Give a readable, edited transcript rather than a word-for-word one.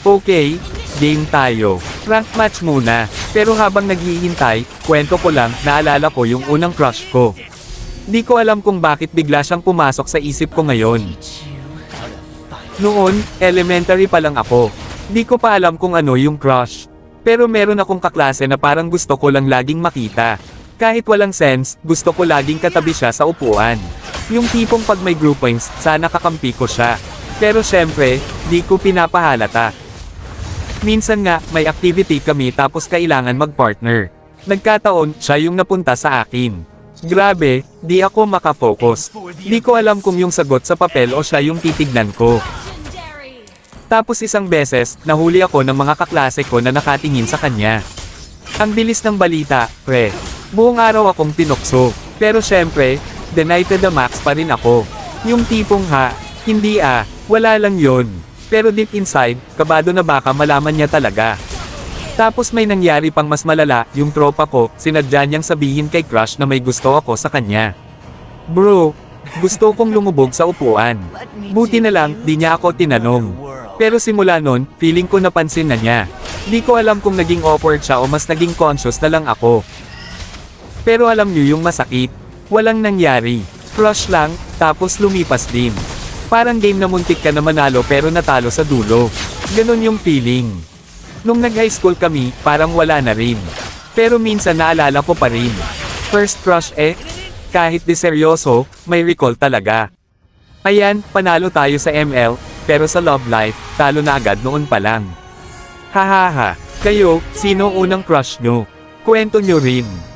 Okay, game tayo. Rank match muna. Pero habang naghihintay, kwento ko lang, naalala ko yung unang crush ko. Di ko alam kung bakit bigla siyang pumasok sa isip ko ngayon. Noon, elementary pa lang ako. Di ko pa alam kung ano yung crush. Pero meron akong kaklase na parang gusto ko lang laging makita. Kahit walang sense, gusto ko laging katabi siya sa upuan. Yung tipong pag may groupings, sana kakampi ko siya. Pero syempre, di ko pinapahalata. Minsan nga, may activity kami tapos kailangan mag-partner. Nagkataon, siya yung napunta sa akin. Grabe, di ako makafocus. Di ko alam kung yung sagot sa papel o siya yung titignan ko. Tapos isang beses, nahuli ako ng mga kaklase ko na nakatingin sa kanya. Ang bilis ng balita, pre. Buong araw akong tinukso. Pero syempre, deny to the max pa rin ako. Yung tipong hindi wala lang yon. Pero deep inside, kabado na baka malaman niya talaga. Tapos may nangyari pang mas malala, yung tropa ko, sinadya niyang sabihin kay crush na may gusto ako sa kanya. Bro, gusto kong lumubog sa upuan. Buti na lang, di niya ako tinanong. Pero simula nun, feeling ko napansin na niya. Di ko alam kung naging awkward siya o mas naging conscious na lang ako. Pero alam niyo yung masakit. Walang nangyari. Crush lang, tapos lumipas din. Parang game na muntik ka na manalo pero natalo sa dulo. Ganon yung feeling. Nung nag-high school kami, parang wala na rin. Pero minsan naalala ko pa rin. First crush kahit di seryoso, may recall talaga. Ayan, panalo tayo sa ML, pero sa love life, talo na agad noon pa lang. Hahaha, kayo, sino ang unang crush nyo? Kwento nyo rin.